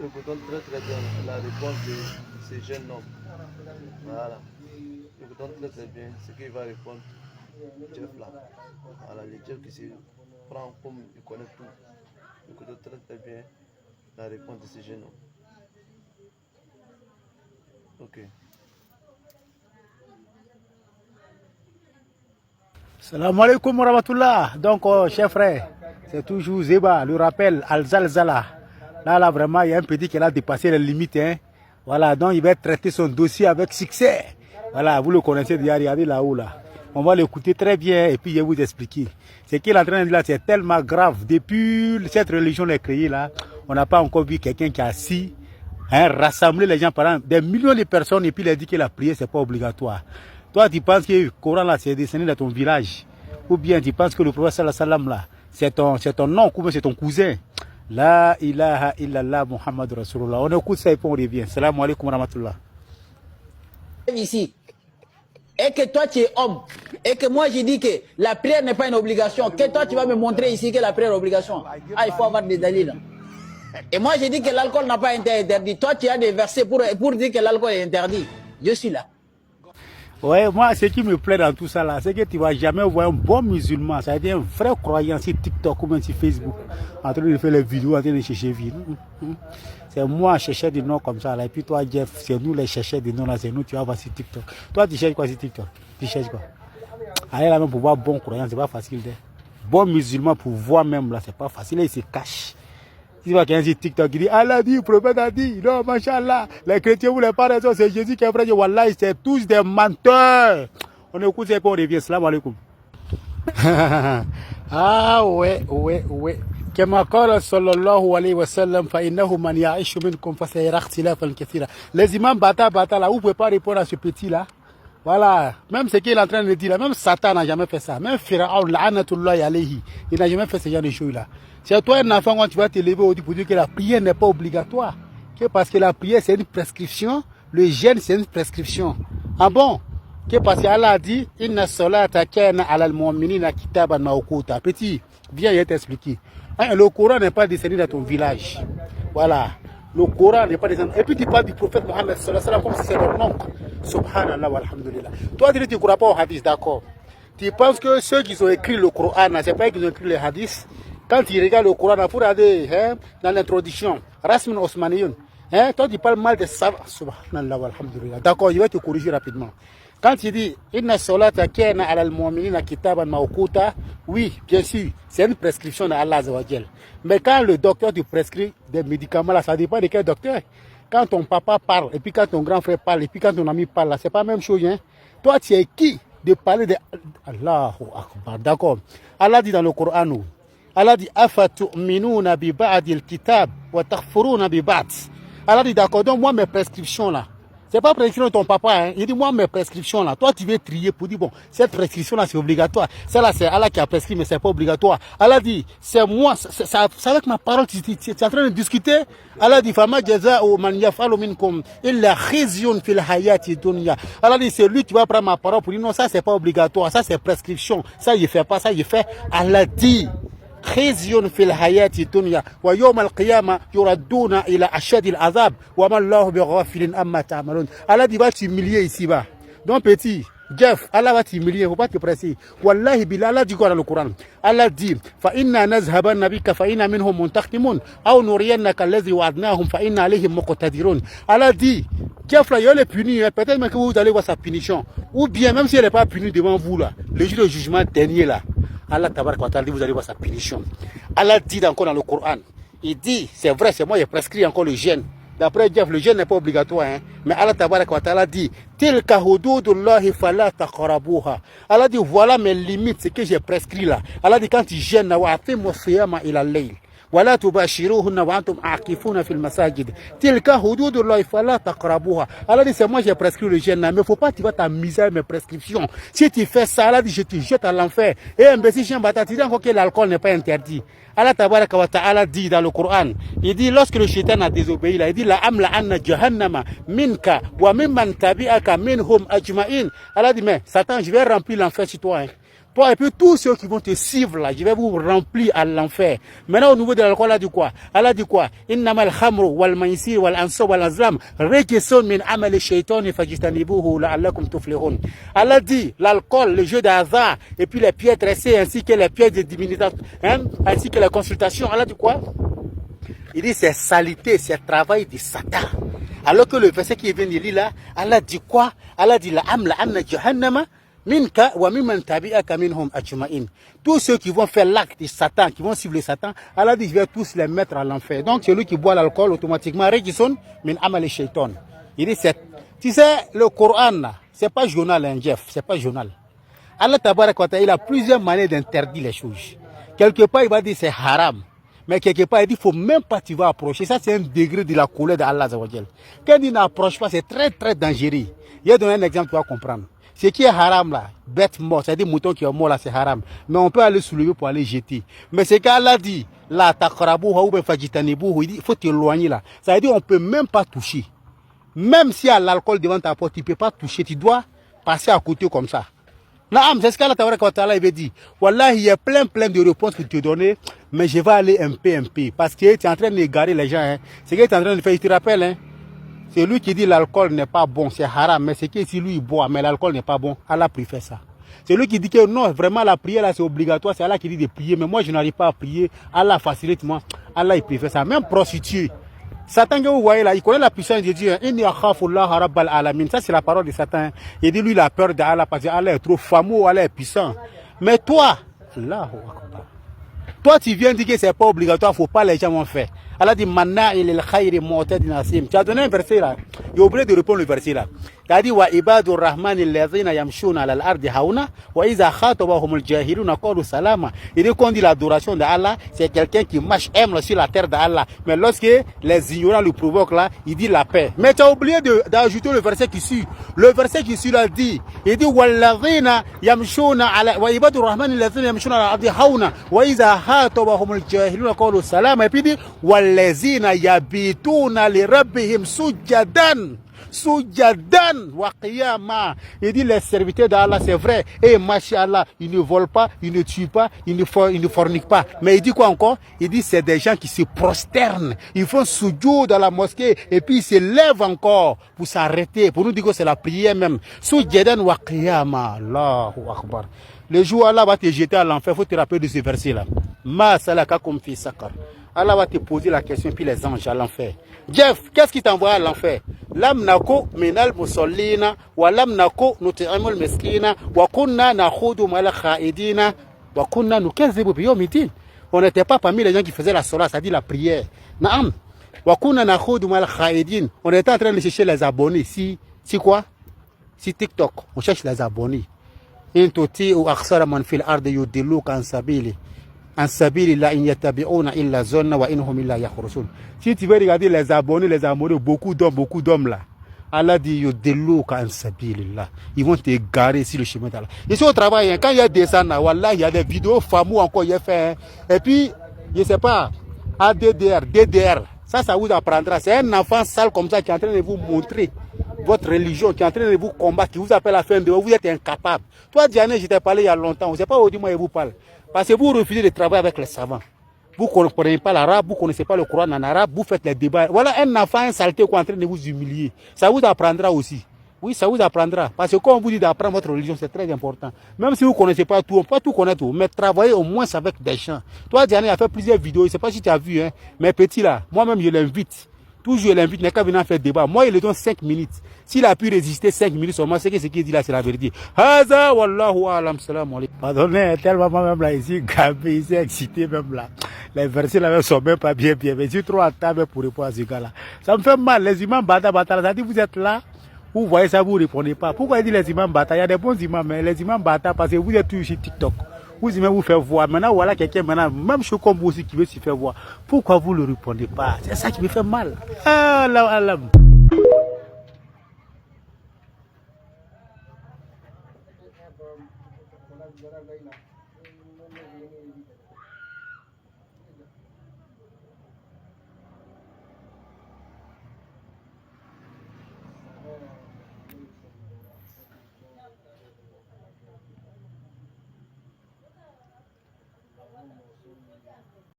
Écoutons très très bien la réponse de ces jeunes hommes. Voilà. Écoutons très très bien ce qu'il va répondre, Jeff là. Voilà, le Jeff qui se prend comme il connaît tout. Écoutons très très bien la réponse de ces jeunes hommes. Ok. Salam alaikum wa rahmatullah. Donc, chers frères, c'est toujours Zeba, le rappel, Al-Zalzala. Là, vraiment, il y a un petit qui a dépassé les limites. Hein. Voilà, donc il va traiter son dossier avec succès. Voilà, vous le connaissez déjà, regardez là-haut. Là. On va l'écouter très bien et puis je vais vous expliquer. Ce qu'il est en train de dire là, c'est tellement grave. Depuis cette religion est créée là, on n'a pas encore vu quelqu'un qui a assis, rassembler les gens, par exemple, des millions de personnes et puis il a dit que la prière, c'est pas obligatoire. Toi, tu penses que le Coran là, c'est dessiné dans ton village? Ou bien tu penses que le prophète sallallahu alayhi wa sallam là, c'est ton oncle ou bien c'est ton cousin? La ilaha illallah Muhammad Rasulullah. On écoute ça et puis on revient. Salam alaikum wa rahmatullah. Ici, et que toi tu es homme, et que moi je dis que la prière n'est pas une obligation, que toi tu vas me montrer ici que la prière est obligation. Ah, il faut avoir des dalils. Et moi je dis que l'alcool n'a pas été interdit. Toi tu as des versets pour dire que l'alcool est interdit. Je suis là. Ouais, moi, ce qui me plaît dans tout ça là, c'est que tu vas jamais voir un bon musulman, ça veut dire un vrai croyant sur TikTok ou même sur Facebook, en train de faire les vidéos, en train de chercher vie. C'est moi chercher des noms comme ça là, et puis toi Jeff, c'est nous les chercheurs des noms là, c'est nous tu vas voir sur TikTok. Toi tu cherches quoi sur TikTok? Tu cherches quoi? Allez là même pour voir bon croyant, c'est pas facile. Bon musulman pour voir même là, c'est pas facile, là, il se cache. Tu vois quelqu'un sur TikTok qui dit Allah dit, le prophète a dit, non, machallah, les chrétiens vous n'avez pas raison, c'est Jésus qui est vrai, wallah, c'est tous des menteurs. On écoute ça et puis on revient. Salam alaikum. Ah ouais. كما قال صلى الله عليه وسلم فإنه من يعيش منكم فسيرى اختلافا كثيرا. Les imams bata là, vous pouvez pas répondre à ce petit là. Voilà, même ce qu'il est en train de dire là, même Satan n'a jamais fait ça. Même Pharaon, la'anatullahi alayhi, il n'a jamais fait ce genre de choses là. C'est toi un enfant quand tu vas te lever pour dire que la prière n'est pas obligatoire. Que parce que la prière c'est une prescription, le jeûne c'est une prescription. Ah bon? Que parce qu'Allah a dit inna salata kana ala al-mu'minina kitaban mawquta. Petit, viens je vais t'expliquer. Le Coran n'est pas descendu dans ton village. Voilà. Le Coran n'est pas descendu. Et puis tu parles du prophète Mohammed sallallahu alayhi wa sallam comme si c'est ton oncle. Subhanallah walhamdulillah. Toi tu ne crois pas au hadith, d'accord? Tu penses que ceux qui ont écrit le Coran, c'est pas eux qui ont écrit les hadiths? Quand tu regardes le Coran, pour regarder dans l'introduction, Rasmin Osmaniyun, toi tu parles mal de ça. Subhanallah walhamdulillah. D'accord, je vais te corriger rapidement. Quand tu dis inna salata kana ala al-mu'minina kitaban mawquta, oui, bien sûr, c'est une prescription d'Allah Azza wa Jal. Mais quand le docteur te prescrit des médicaments là, ça dépend de quel docteur. Quand ton papa parle, et puis quand ton grand frère parle, et puis quand ton ami parle, là, c'est pas la même chose. Hein? Toi, tu es qui de parler de Allahu Akbar? D'accord. Allah dit dans le Coran, Allah dit afatu'minuna bi ba'dil kitab wa takfuruna bi ba'd. Allah dit d'accord, donc moi mes prescriptions là, c'est pas prescription de ton papa, hein. Il dit moi mes prescriptions là, toi tu veux trier pour dire bon, cette prescription là c'est obligatoire. Celle là c'est Allah qui a prescrit mais c'est pas obligatoire. Allah dit c'est moi, c'est avec ma parole tu es en train de discuter. Allah dit fama jaza'u man yaf'alu minkum illa khizyun fil hayati dunya. Allah dit c'est lui qui va prendre ma parole pour dire non ça c'est pas obligatoire, ça c'est prescription. Ça il fait pas, ça il fait. Allah dit خزي في الحياة الدنيا ويوم القيامة يردون إلى أشد العذاب وما الله بغافل أما تعملون. Allah dit va t'humilier ici bas. Donc petit, Jeff, Allah va t'humilier, faut pas te presser. Wallahi billah, Allah dit quoi dans le Coran? Allah dit fa inna nazhabanna bika fa inna minhum muntaqimun aw nuriyannaka allazi wa'adnahum fa inna alayhim muqtadirun. Allah dit Jeff là, il est puni, peut-être même que vous allez voir sa punition. Ou bien même si elle n'est pas punie devant vous là, le jour de jugement dernier là. Allah tabarak wa ta'ala dit vous allez voir sa punition. Allah dit encore dans le Coran, il dit, c'est vrai, c'est moi qui ai prescrit encore le jeûne. D'après Jeff, le jeûne n'est pas obligatoire, hein. Mais Allah tabarak wa ta'ala dit, tilka hududullahi fala taqrabuha. Allah dit, voilà mes limites, ce que j'ai prescrit là. Allah dit, quand tu jeûnes, wa atimu siyama ila al-layl. ولا تباشروهن وانتم عاكفون في المساجد تلك حدود الله فلا تقربوها. Allah dit c'est moi j'ai prescrit le jeûne mais faut pas tu vas t'amuser mes prescriptions. Si tu fais ça Allah dit je te jette à l'enfer. Et imbécile chien bâtard tu dis encore que l'alcool n'est pas interdit. Allah tabaraka wa ta'ala dit dans le Coran, il dit lorsque le shaitan a désobéi là, il dit la amla anna jahannama minka wa mimman tabi'aka minhum ajma'in. Allah dit mais Satan je vais remplir l'enfer sur toi. Hein. Toi et puis tous ceux qui vont te suivre là, je vais vous remplir à l'enfer. Maintenant au niveau de l'alcool, Allah dit quoi? Allah dit quoi? Innamal khamru wal maisir wal ansab wal azlam rijsun min amali shaytan fajtanibuhu la'allakum tuflihun. Allah dit l'alcool, le jeu d'hasard et puis les pieds tressés ainsi que les pieds de divination, hein, ainsi que les consultations. Allah dit quoi? Il dit c'est saleté, c'est travail de Satan. Alors que le verset qui vient de lire là, Allah dit quoi? Allah dit la amna jahannama minka wa mimman tabi'aka minhum ajma'in. Tous ceux qui vont faire l'acte de Satan, qui vont suivre le Satan, Allah dit je vais tous les mettre à l'enfer. Donc celui qui boit l'alcool automatiquement rijsun min amali shaytan. Il dit c'est, tu sais le Coran là, c'est pas journal hein, Jeff, c'est pas journal. Allah tabarak wa ta'ala, il a plusieurs manières d'interdire les choses. Quelque part il va dire c'est haram. Mais quelque part, il dit, il ne faut même pas tu vas approcher. Ça, c'est un degré de la colère d'Allah. Quand il n'approche pas, c'est très, très dangereux. Il a donné un exemple, tu vas comprendre. Ce qui est haram là, bête mort, c'est-à-dire mouton qui est mort là, c'est haram. Mais on peut aller soulever pour aller jeter. Mais ce qu'Allah dit, là, il faut t'éloigner là. Ça veut dire qu'on ne peut même pas toucher. Même s'il y a l'alcool devant ta porte, tu ne peux pas toucher. Tu dois passer à côté comme ça. Naam, c'est ce qu'Allah veut dire. Wallah, il y a plein de réponses pour te donner, mais je vais aller un peu. Parce que tu es en train d'égarer les gens. Hein. Ce que tu es en train de faire, tu te rappelles, hein? C'est lui qui dit l'alcool n'est pas bon, c'est haram. Mais c'est que si lui il boit, mais l'alcool n'est pas bon, Allah préfère ça. C'est lui qui dit que non, vraiment la prière là c'est obligatoire, c'est Allah qui dit de prier. Mais moi je n'arrive pas à prier, Allah facilite moi. Allah il préfère ça. Même prostituée. Satan que vous voyez là, il connaît la puissance de Dieu. Ça c'est la parole de Satan. Il dit lui il a peur d'Allah parce qu'Allah est trop fameux, Allah est puissant. Mais toi, Allahu Akbar. Toi tu viens dire que c'est pas obligatoire, il ne faut pas les gens en faire. Allah dit manna il khayri mu'tadin asim. Tu as donné un verset là. Il a oublié de répondre le verset là. Il a dit wa ibadur rahman alladhina yamshuna ala al-ardi hauna wa idha khatabahum al-jahiluna qalu salama. Il dit qu'on dit l'adoration d'Allah, c'est quelqu'un qui marche aime sur la terre d'Allah. Mais lorsque les ignorants le provoquent là, il dit la paix. Mais tu as oublié d'ajouter le verset qui suit. Le verset qui suit là dit, il dit walladhina yamshuna ala wa ibadur rahman alladhina yamshuna ala al-ardi hauna wa idha khatabahum al-jahiluna qalu salama. Et puis il dit walladhina yabituna li rabbihim sujadan wa qiyama. Il dit les serviteurs d'Allah, c'est vrai. Et machallah, ils ne volent pas, ils ne tuent pas, ils ne forniquent pas. Mais il dit quoi encore? Il dit c'est des gens qui se prosternent. Ils font soujou dans la mosquée et puis ils se lèvent encore pour s'arrêter. Pour nous dire que c'est la prière même. Sujadan wa qiyama. Allahu Akbar. Le jour où Allah va te jeter à l'enfer, il faut te rappeler de ce verset là. Ma salakakum fi sakar. Allah va te poser la question puis les anges à l'enfer. Jeff, qu'est-ce qui t'envoie à l'enfer? Lam nako minal musallina wa lam nako nut'imul miskina wa kunna nakhudu mal khaidina wa kunna nukazzibu bi yawmiddin. On n'était pas parmi les gens qui faisaient la salat, c'est-à-dire la prière. Naam. Wa kunna nakhudu mal khaidin. On était en train de chercher les abonnés. Si quoi? Si TikTok, on cherche les abonnés. In tuti ou akhsara man fil ardi yudilluka an sabili. En sabili la in yatabi'una illa zonna wa inhum illa yakhrusun. Si tu veux regarder les abonnés, les amoureux, beaucoup d'hommes là. Allah dit yudelluka an sabilillah. Ils vont te garer sur le chemin d'Allah. Ici au travail, hein, quand il y a des sana, wallah, il y a des vidéos fameux encore, il y a fait. Hein. Et puis, je sais pas, DDR. Ça vous apprendra. C'est un enfant sale comme ça qui est en train de vous montrer votre religion, qui est en train de vous combattre, qui vous appelle à la fin de vous êtes incapable. Toi, Diane, je t'ai parlé il y a longtemps. Vous ne savez pas aujourd'hui, moi, je vous parle. Parce que vous refusez de travailler avec les savants. Vous ne comprenez pas l'arabe, vous ne connaissez pas le Coran en arabe, vous faites les débats. Voilà un enfant, un saleté qui est en train de vous humilier. Ça vous apprendra aussi. Oui, ça vous apprendra. Parce que quand on vous dit d'apprendre votre religion, c'est très important. Même si vous ne connaissez pas tout, on ne peut pas tout connaître, mais travaillez au moins avec des gens. Toi, Diane, a fait plusieurs vidéos, je ne sais pas si tu as vu, hein, mais petit là, moi-même, je l'invite. Toujours, je l'invite, n'est qu'à venir faire débat. Moi, il lui donne 5 minutes. S'il a pu résister 5 minutes seulement, c'est que ce qu'il dit là, c'est la vérité. Haza, wallahu alam, salam alaikum. Pardonnez, tellement moi-même là, ici, gabé, ici, excité même là. Les versets là, sont même pas bien. Mais je suis trop à table pour répondre à ce gars-là. Ça me fait mal, les imams bata, ça dit, vous êtes là, vous voyez ça, vous ne répondez pas. Pourquoi il dit les imams bata? Il y a des bons imams, mais les imams bata, parce que vous êtes toujours sur TikTok. Vous aimez vous faire voir. Maintenant, voilà quelqu'un, maintenant, même chose comme vous aussi qui veut se faire voir. Pourquoi vous ne le répondez pas? C'est ça qui me fait mal. Ah, là.